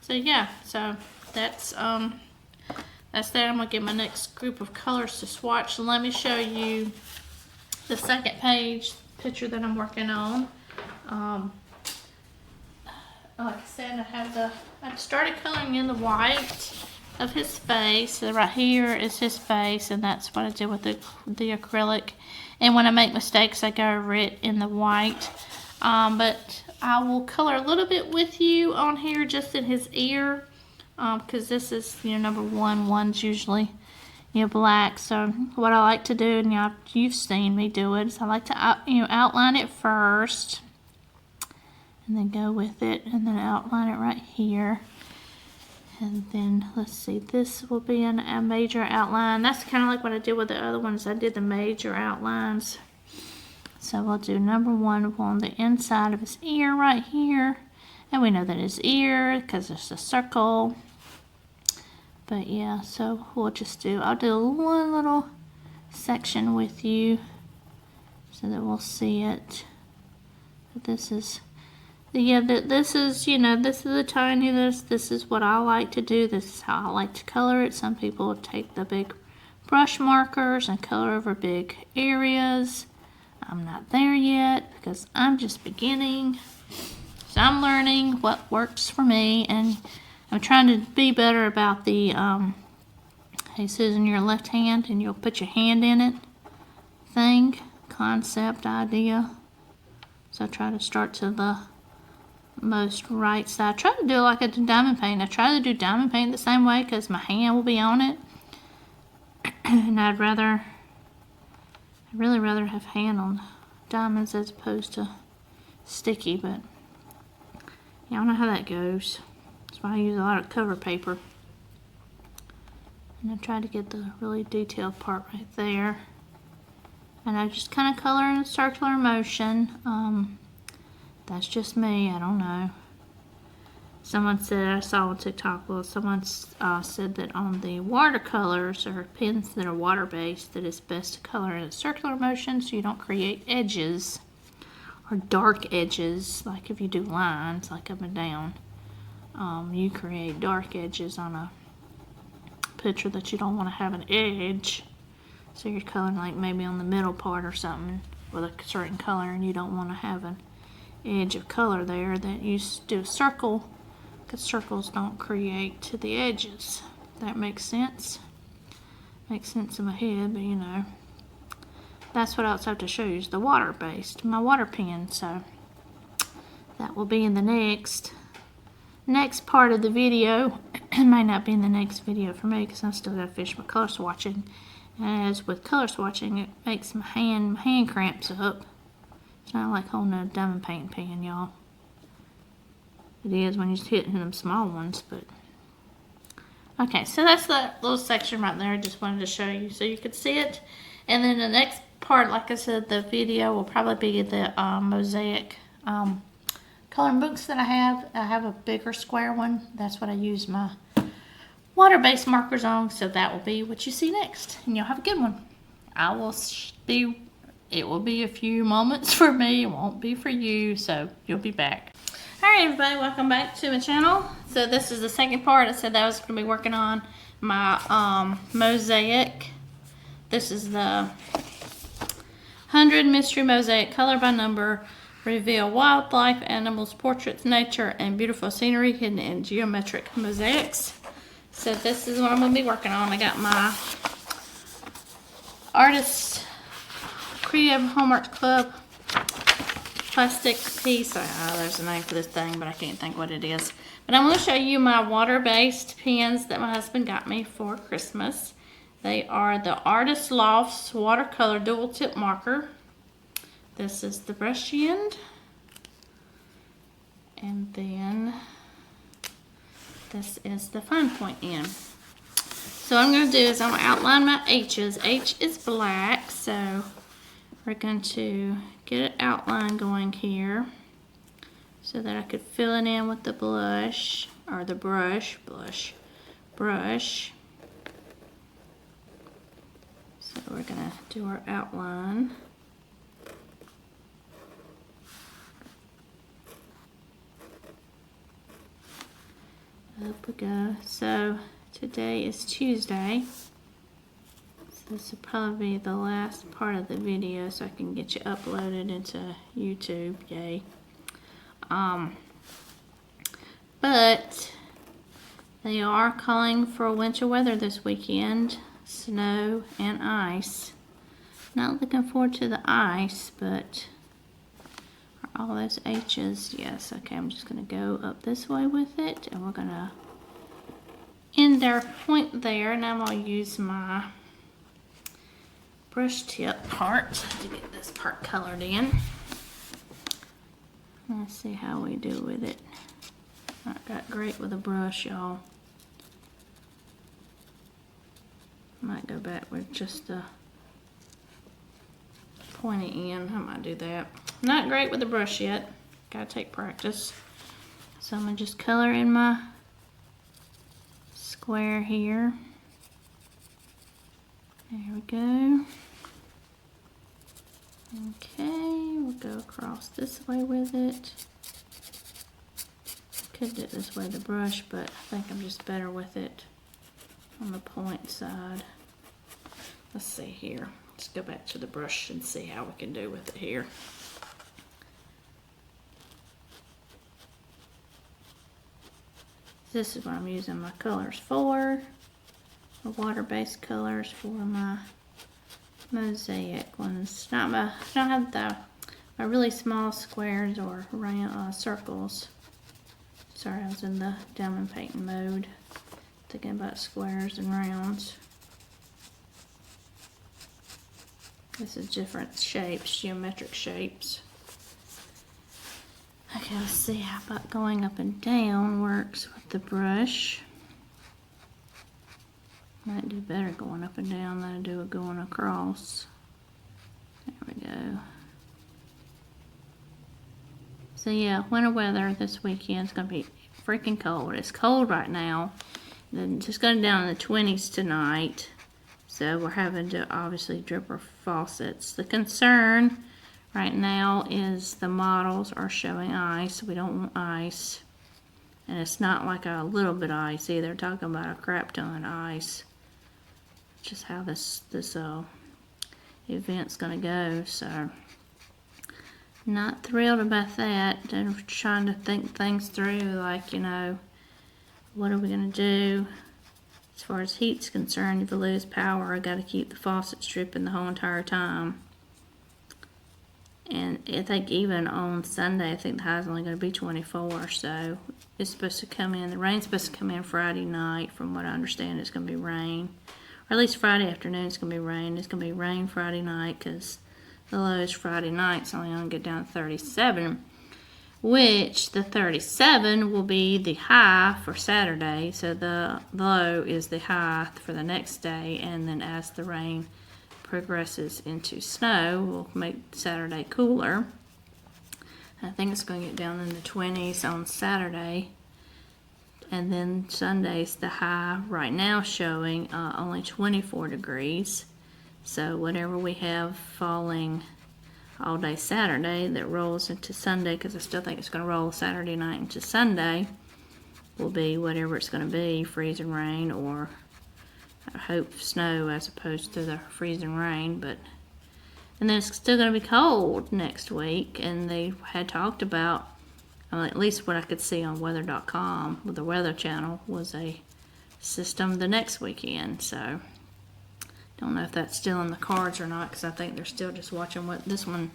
So yeah, so that's that. I'm going to get my next group of colors to swatch. So let me show you the second page picture that I'm working on. Like I said, I started coloring in the white of his face. So right here is his face, and that's what I did with the acrylic. And when I make mistakes, I go over it in the white. But I will color a little bit with you on here, just in his ear, because this is, you know, number 1. One's usually, you know, black. So what I like to do, and you've seen me do it, is I like to outline it first, and then go with it, and then outline it right here. And then let's see, this will be a major outline. That's kind of like what I did with the other ones. I did the major outlines. So we'll do number 1 on the inside of his ear right here, and we know that his ear, because it's a circle. But yeah, so we'll just I'll do one little section with you so that we'll see it. But this is Yeah, this is, you know, this is the tininess. This is what I like to do. This is how I like to color it. Some people take the big brush markers and color over big areas. I'm not there yet because I'm just beginning. So I'm learning what works for me, and I'm trying to be better about the, hey Susan, your left hand, and you'll put your hand in it thing, concept, idea. So I try to start to the most right side. I try to do it like I do diamond paint. I try to do diamond paint the same way because my hand will be on it. And I'd really rather have hand on diamonds as opposed to sticky, but y'all know how that goes. That's why I use a lot of cover paper. And I try to get the really detailed part right there. And I just kind of color in a circular motion. That's just me, I don't know. Someone said, I saw on TikTok, well, someone said that on the watercolors or pens that are water-based, that it's best to color in a circular motion so you don't create edges or dark edges. Like if you do lines, like up and down, you create dark edges on a picture that you don't want to have an edge. So you're coloring like maybe on the middle part or something with a certain color, and you don't want to have an edge of color there, that you do a circle, because circles don't create to the edges. That makes sense. Makes sense in my head, but you know, that's what I also have to show you, is the water-based, my water pen. So that will be in the next part of the video. It might not be in the next video for me because I still got to finish my color swatching. As with color swatching, it makes my hand cramps up. It's not like holding a diamond paint pen, y'all. It is when you're just hitting them small ones, but okay, so that's that little section right there. I just wanted to show you so you could see it. And then the next part, like I said, the video will probably be the mosaic coloring books that I have. I have a bigger square one. That's what I use my water-based markers on, so that will be what you see next, and you'll have a good one. It will be a few moments for me, it won't be for you, so you'll be back. Alright everybody, welcome back to my channel. So this is the second part. I said that I was going to be working on my mosaic. This is the 100 Mystery Mosaic Color by Number. Reveal wildlife, animals, portraits, nature, and beautiful scenery hidden in geometric mosaics. So this is what I'm going to be working on. I got my Artist Creative Homework Club plastic piece. There's a name for this thing, but I can't think what it is. But I'm going to show you my water-based pens that my husband got me for Christmas. They are the Artist Lofts Watercolor Dual Tip Marker. This is the brush end. And then this is the fine point end. So what I'm going to do is I'm going to outline my H's. H is black, so we're going to get an outline going here so that I could fill it in with the blush, or the brush. So we're going to do our outline. Up we go. So today is Tuesday. So this will probably be the last part of the video so I can get you uploaded into YouTube. Yay. But they are calling for winter weather this weekend. Snow and ice. Not looking forward to the ice, but are all those H's? Yes. Okay, I'm just going to go up this way with it, and we're going to end our point there. Now I'm going to use my brush tip part to get this part colored in. Let's see how we do with it. Not got great with a brush, y'all. Might go back with just the pointy end. I might do that. Not great with the brush yet. Gotta take practice. So I'm gonna just color in my square here. There we go. Okay, we'll go across this way with it. Could do it this way, the brush, but I think I'm just better with it on the point side. Let's see here. Let's go back to the brush and see how we can do with it here. This is what I'm using my colors for. The water-based colors for my mosaic ones. I don't have my really small squares or round circles. Sorry, I was in the diamond painting mode, thinking about squares and rounds. This is different shapes, geometric shapes. Okay, let's see how about going up and down works with the brush. Might do better going up and down than I do it going across. There we go. So yeah, winter weather this weekend is going to be freaking cold. It's cold right now. Then just going down in the 20s tonight. So we're having to obviously drip our faucets. The concern right now is the models are showing ice. We don't want ice. And it's not like a little bit of ice either. They're talking about a crap ton of ice. Just how this event's going to go. So not thrilled about that. I'm trying to think things through, like, you know, what are we going to do as far as heat's concerned? If I lose power, I got to keep the faucets dripping the whole entire time. And I think even on Sunday, I think the high's only going to be 24, so it's supposed to come in, the rain's supposed to come in Friday night. From what I understand, it's going to be rain. Or at least Friday afternoon it's going to be rain. It's going to be rain Friday night because the lowest Friday night's only going to get down to 37, which the 37 will be the high for Saturday. So the low is the high for the next day, and then as the rain progresses into snow, will make Saturday cooler. I think it's going to get down in the 20s on Saturday. And then Sunday's the high right now showing only 24 degrees. So whatever we have falling all day Saturday that rolls into Sunday, because I still think it's going to roll Saturday night into Sunday, will be whatever it's going to be, freezing rain, or I hope snow as opposed to the freezing rain. And then it's still going to be cold next week, and they had talked about, at least what I could see on weather.com with the Weather Channel, was a system the next weekend. So don't know if that's still in the cards or not, because I think they're still just watching what this one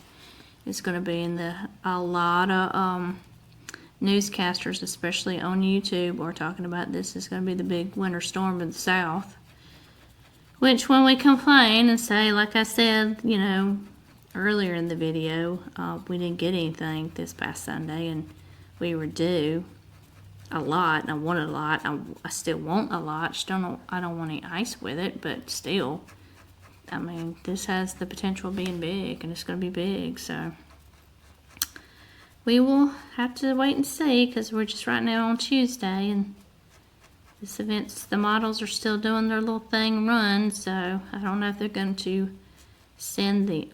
is going to be. And a lot of newscasters, especially on YouTube, are talking about this is going to be the big winter storm in the south. Which, when we complain and say, like I said, you know, earlier in the video, we didn't get anything this past Sunday, and we were due a lot, and I wanted a lot. I still want a lot. I don't want any ice with it, but still, I mean, this has the potential of being big, and it's going to be big. So we will have to wait and see, because we're just right now on Tuesday, and this event's, the models are still doing their little thing run. So I don't know if they're going to send the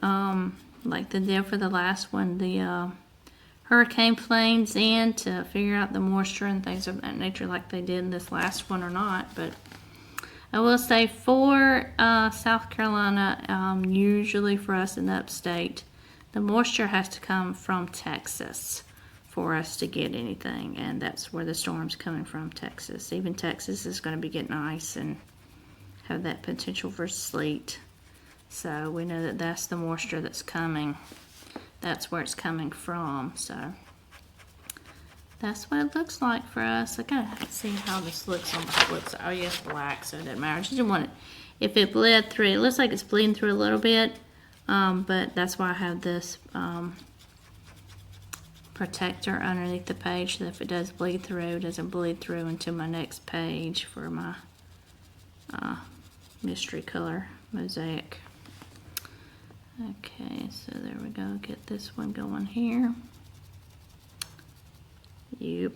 like they did for the last one, the hurricane planes in to figure out the moisture and things of that nature like they did in this last one or not. But I will say for South Carolina, usually for us in the upstate, the moisture has to come from Texas for us to get anything, and that's where the storm's coming from, Texas. Even Texas is going to be getting ice and have that potential for sleet. So we know that that's the moisture that's coming. That's where it's coming from. So that's what it looks like for us. I gotta see how this looks on the flip side. Oh yes, black, so it doesn't matter. I just didn't want it, if it bled through, it looks like it's bleeding through a little bit, but that's why I have this protector underneath the page, so that if it does bleed through, it doesn't bleed through into my next page for my mystery color mosaic. Okay, so there we go. Get this one going here. Yep.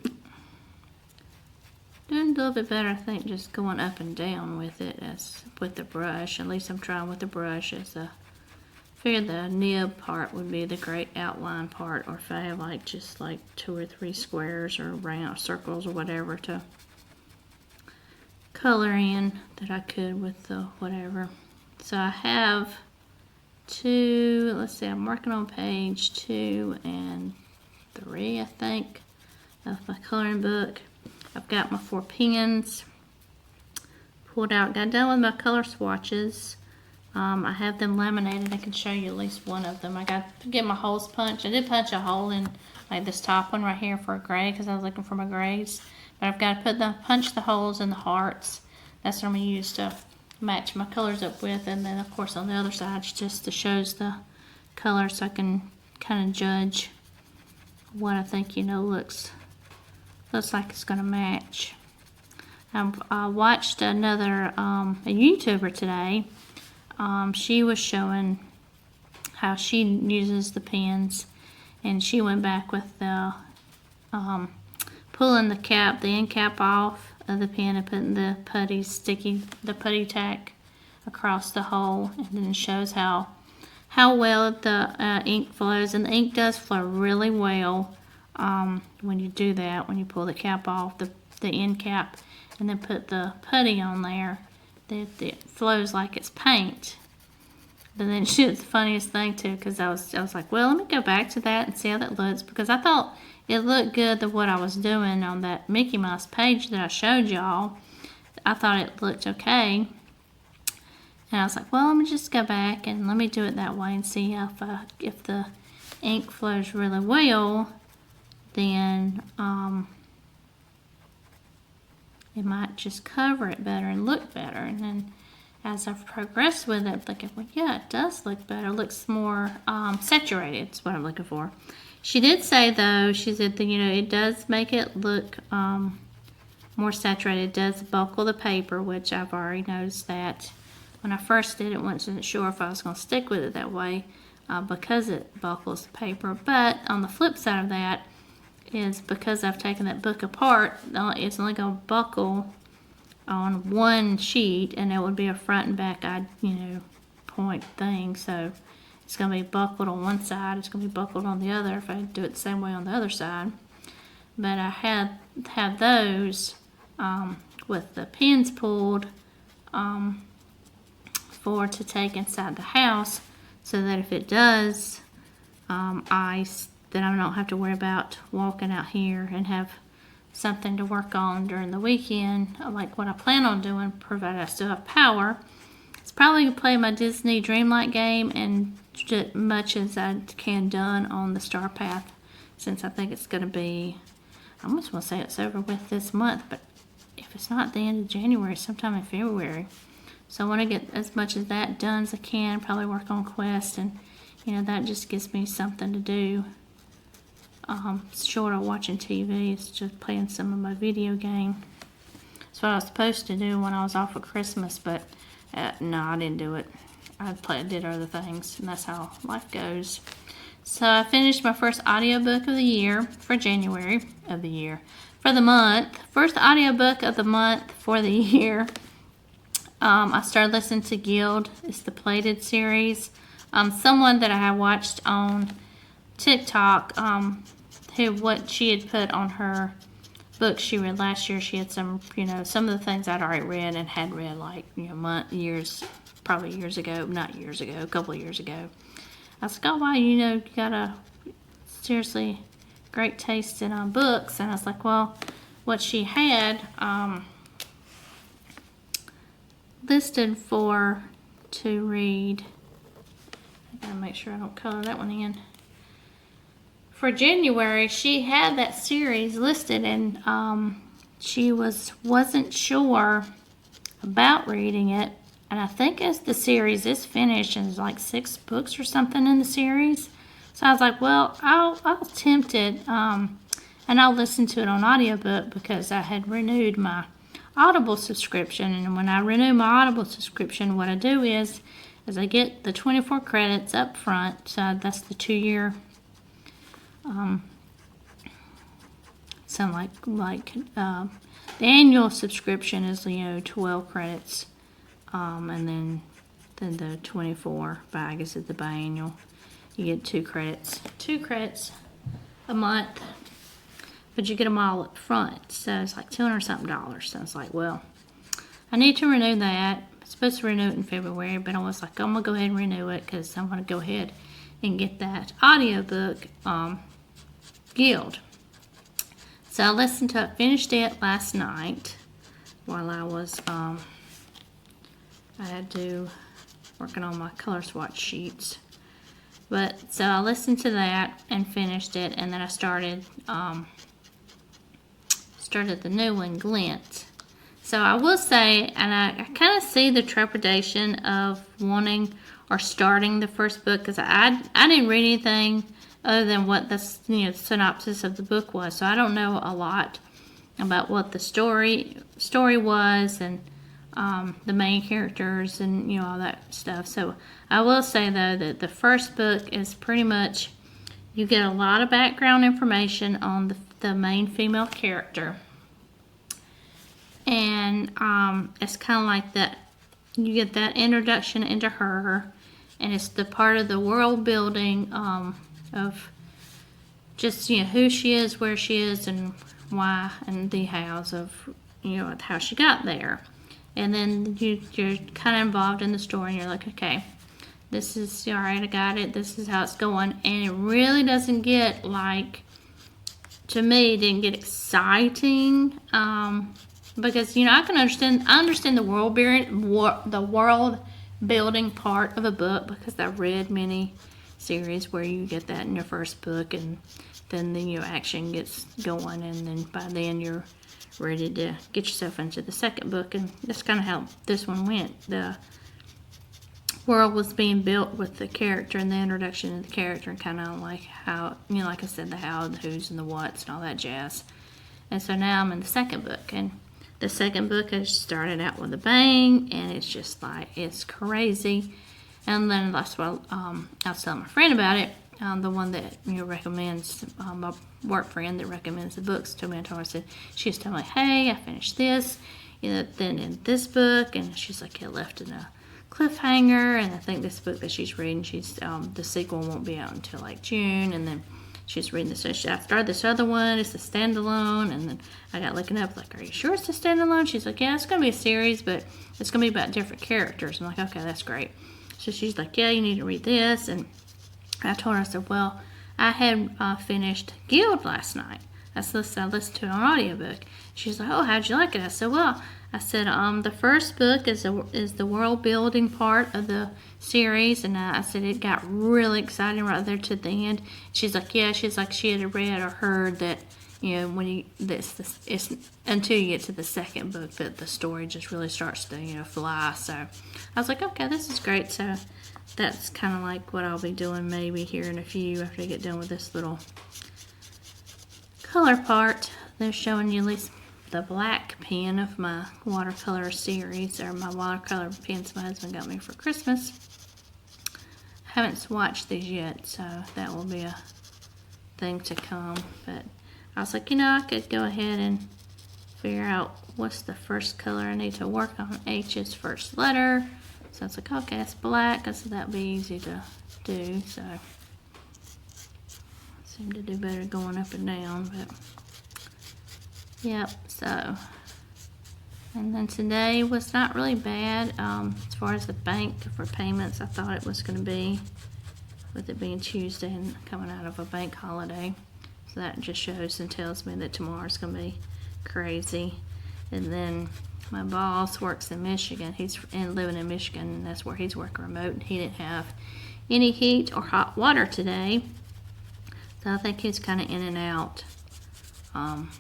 Doing a little bit better, I think, just going up and down with it as with the brush. At least I'm trying with the brush as figured the nib part would be the great outline part, or if I have like just like 2 or 3 squares or round circles or whatever to color in, that I could with the whatever. So I have 2, let's see, I'm working on page 2 and 3, I think, of my coloring book. I've got my 4 pens pulled out, got done with my color swatches. I have them laminated. I can show you at least one of them. I got to get my holes punched. I did punch a hole in like this top one right here for a gray because I was looking for my grays. But I've got to punch the holes in the hearts. That's what I'm going to use to match my colors up with. And then of course on the other side it's just shows the color so I can kind of judge what I think, you know, looks like it's going to match. I watched another a YouTuber today. She was showing how she uses the pens, and she went back with the pulling the end cap off of the pen and putting the putty tack across the hole, and then it shows how well the ink flows, and the ink does flow really well when you do that. When you pull the cap off, the end cap, and then put the putty on there, it flows like it's paint. But then she did the funniest thing too, because I was like, well, let me go back to that and see how that looks, because I thought it looked good to what I was doing on that Mickey Mouse page that I showed y'all. I thought it looked okay, and I was like, well, let me just go back and let me do it that way and see if the ink flows really well, then it might just cover it better and look better. And then as I've progressed with it, I'm thinking, well, yeah, it does look better. It looks more saturated. That's what I'm looking for. She did say, though, she said that, you know, it does make it look more saturated. It does buckle the paper, which I've already noticed that. When I first did it, I wasn't sure if I was going to stick with it that way because it buckles the paper. But on the flip side of that is because I've taken that book apart, it's only going to buckle on one sheet, and it would be a front and back, point thing. So it's going to be buckled on one side, it's going to be buckled on the other if I do it the same way on the other side. But I have those with the pins pulled to take inside the house, so that if it does ice, then I don't have to worry about walking out here and have something to work on during the weekend, like what I plan on doing, provided I still have power. It's probably going to play my Disney Dreamlight game and much as I can done on the Star Path, since I think it's going to be, I almost want to say it's over with this month, but if it's not the end of January, sometime in February. So I want to get as much of that done as I can, probably work on Quest, and that just gives me something to do. Short of watching TV, it's just playing some of my video game. That's what I was supposed to do when I was off for Christmas, but no, I didn't do it. I did other things, and that's how life goes. So I finished my first audiobook of the year for January of the year. For the month, first audiobook of the month for the year. I started listening to Guild. It's the Plated series. Someone that I have watched on TikTok, what she had put on her book she read last year. She had some of the things I'd already read and had read like probably years ago, not years ago, a couple of years ago. I was like, oh wow, you got a seriously great taste in books. And I was like, well, what she had listed to read. I gotta make sure I don't color that one in. For January, she had that series listed, and she wasn't sure about reading it. And I think as the series is finished, and there's like 6 books or something in the series. So I was like, well, I'll attempt it, and I'll listen to it on audiobook because I had renewed my Audible subscription. And when I renew my Audible subscription, what I do is I get the 24 credits up front. So that's the 2-year. So the annual subscription is 12 credits, and then than the 24 bag is at the biannual. You get 2 credits. 2 credits a month, but you get them all up front. So it's like $200 something. So it's like, well, I need to renew that. I'm supposed to renew it in February, but I was like, I'm gonna go ahead and renew it because I'm gonna go ahead and get that audiobook Guild. So I listened to it, finished it last night while I was I had to working on my color swatch sheets. But so I listened to that and finished it, and then I started the new one, Glint. So I will say, and I kind of see the trepidation of wanting or starting the first book, because I didn't read anything other than what the synopsis of the book was. So I don't know a lot about what the story was, and the main characters, and all that stuff. So I will say though that the first book is pretty much, you get a lot of background information on the main female character, and it's kind of like that. You get that introduction into her, and it's the part of the world building of just who she is, where she is, and why, and the hows of how she got there. And then you're kind of involved in the story, and you're like, okay, this is all right, I got it, this is how it's going. And it really doesn't get, like, to me, it didn't get exciting, because I understand the world building part of a book, because I've read many series where you get that in your first book, and then the action gets going, and then by then you're ready to get yourself into the second book. And that's kind of how this one went. The world was being built with the character and the introduction of the character, and kind of like how, like I said, the how, the who's, and the what's, and all that jazz. And so now I'm in the second book, and the second book has started out with a bang, and it's just like, it's crazy. And then that's why I was telling my friend about it, the one that recommends, my work friend that recommends the books to me. I told her, I said, she was telling me, hey, I finished this, then in this book, and she's like, it left in a cliffhanger, and I think this book that she's reading, the sequel won't be out until like June, and then she's reading this. I started this other one, it's a standalone, and then I got looking up, like, are you sure it's a standalone? She's like, yeah, it's going to be a series, but it's going to be about different characters. I'm like, okay, that's great. So she's like, yeah, you need to read this, and I told her, I said, well, I had finished Guild last night. I listened to an audiobook. She's like, oh, how'd you like it? I said, well, the first book is the world building part of the series, and I said it got really exciting right there to the end. She's like, yeah, she had read or heard that, when it's until you get to the second book that the story just really starts to, fly. So I was like, okay, this is great. So that's kind of like what I'll be doing maybe here in a few after I get done with this little color part. They're showing you at least the black pen of my watercolor series, or my watercolor pens my husband got me for Christmas. I haven't swatched these yet, so that will be a thing to come. But I was like, I could go ahead and figure out what's the first color I need to work on. H's first letter. So I was like, okay, it's black, so that'd be easy to do. So I seem to do better going up and down, but yep. So, and then today was not really bad as far as the bank for payments. I thought it was going to be, with it being Tuesday and coming out of a bank holiday. So that just shows and tells me that tomorrow's going to be crazy. And then my boss works in Michigan. He's living in Michigan, and that's where he's working remote. And he didn't have any heat or hot water today, so I think he's kind of in and out on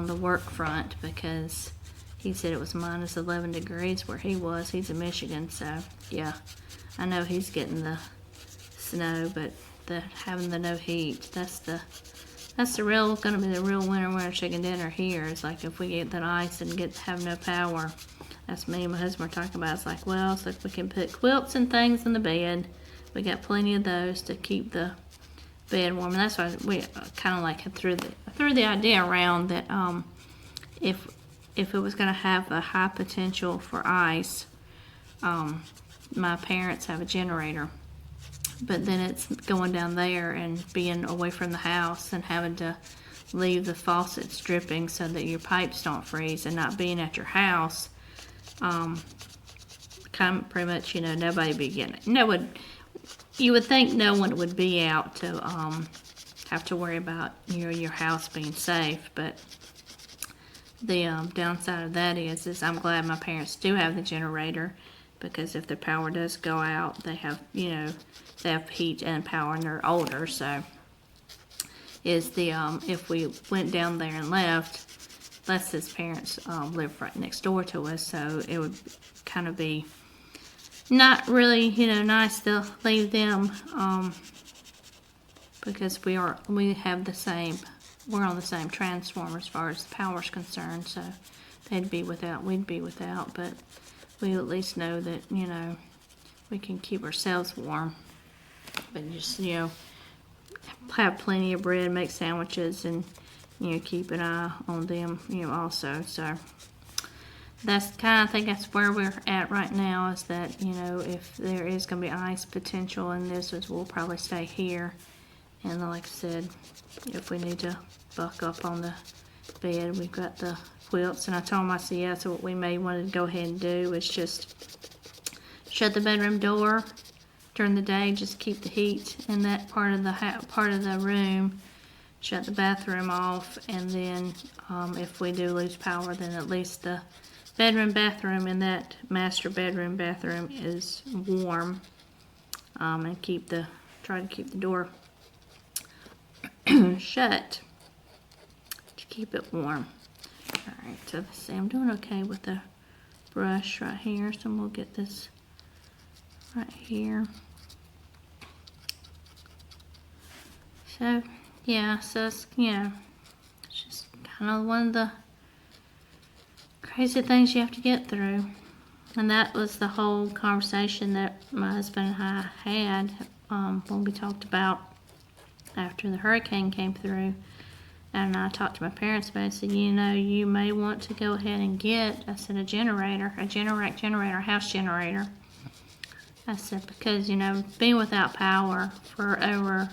the work front, because he said it was minus 11 degrees where he was. He's in Michigan, so yeah, I know he's getting the snow, but having the no heat, that's gonna be the real winter chicken dinner here. It's like if we get that ice and have no power. That's me and my husband were talking about. It's like, well, it's like we can put quilts and things in the bed. We got plenty of those to keep the bed warm. And that's why we kind of like threw the idea around that if it was gonna have a high potential for ice, my parents have a generator, but then it's going down there and being away from the house and having to leave the faucets dripping so that your pipes don't freeze, and not being at your house. Pretty much, you know, nobody be getting it. No one, you would think no one would be out to have to worry about your house being safe, but the downside of that is I'm glad my parents do have the generator, because if the power does go out, they have, you know, they have heat and power, and they're older. So if we went down there and left, Les's parents live right next door to us, so it would kind of be not really, you know, nice to leave them, because we're on the same transformer as far as the power's concerned. So they'd be without, we'd be without, but we at least know that, you know, we can keep ourselves warm. But just, you know, have plenty of bread, make sandwiches, and, you know, keep an eye on them, you know, also. So that's kind of, I think that's where we're at right now, is that, you know, if there is going to be ice potential in this, we'll probably stay here. And like I said, if we need to buck up on the bed, we've got the quilts. And I told them, I said, yeah, so what we may want to go ahead and do is just shut the bedroom door during the day, just keep the heat in that part of the room, shut the bathroom off, and then if we do lose power, then at least the bathroom in that master bedroom bathroom is warm, and try to keep the door shut to keep it warm. Alright, so let's see, I'm doing okay with the brush right here, so we'll get this right here. So yeah, so it's, you know, it's just kind of one of the crazy things you have to get through. And that was the whole conversation that my husband and I had when we talked about after the hurricane came through. And I talked to my parents about it. I said, you know, you may want to go ahead and get, I said, a house generator. I said, because, you know, being without power for over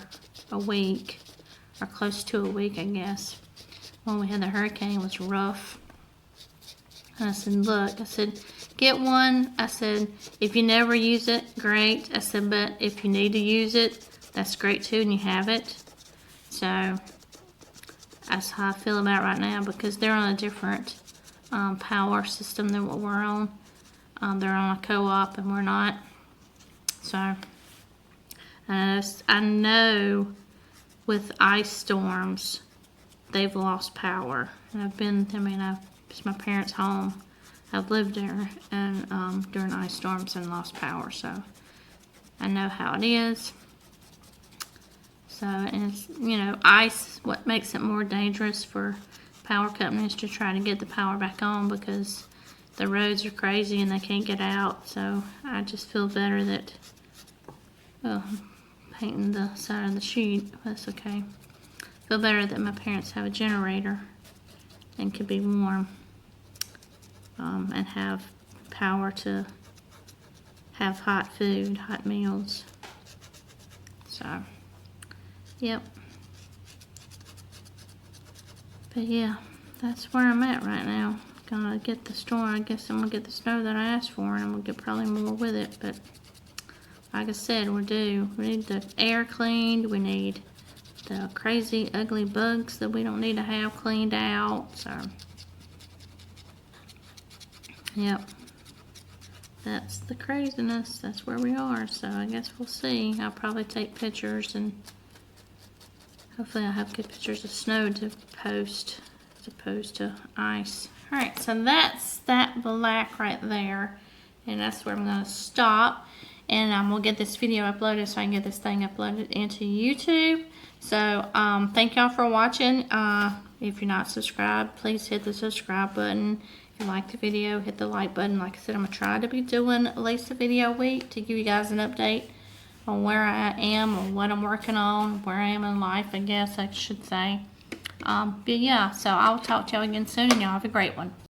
a week, or close to a week, I guess, when we had the hurricane, was rough. And I said, look, I said, get one. I said, if you never use it, great. I said, but if you need to use it, that's great too, and you have it. So that's how I feel about it right now, because they're on a different power system than what we're on. They're on a co-op and we're not. So I know with ice storms, they've lost power. And it's my parents' home. I've lived there and during ice storms and lost power, so I know how it is. So, and it's, you know, ice, what makes it more dangerous for power companies to try to get the power back on, because the roads are crazy and they can't get out. So I just feel better that, painting the side of the sheet, that's okay. Feel better that my parents have a generator and can be warm, and have power to have hot food, hot meals. So, yep. But yeah, that's where I'm at right now. Gonna get the store. I guess I'm gonna get the snow that I asked for, and I'm gonna get probably more with it. But like I said, we're due. We need the air cleaned. We need the crazy, ugly bugs that we don't need to have cleaned out. So, yep. That's the craziness. That's where we are. So I guess we'll see. I'll probably take pictures, and hopefully I'll have good pictures of snow to post as opposed to ice. Alright, so that's that black right there. And that's where I'm going to stop. And I'm going to get this video uploaded so I can get this thing uploaded into YouTube. So, thank y'all for watching. If you're not subscribed, please hit the subscribe button. If you like the video, hit the like button. Like I said, I'm going to try to be doing at least a video a week to give you guys an update on where I am or what I'm working on, where I am in life, I guess I should say. But yeah, so I'll talk to y'all again soon, and y'all have a great one.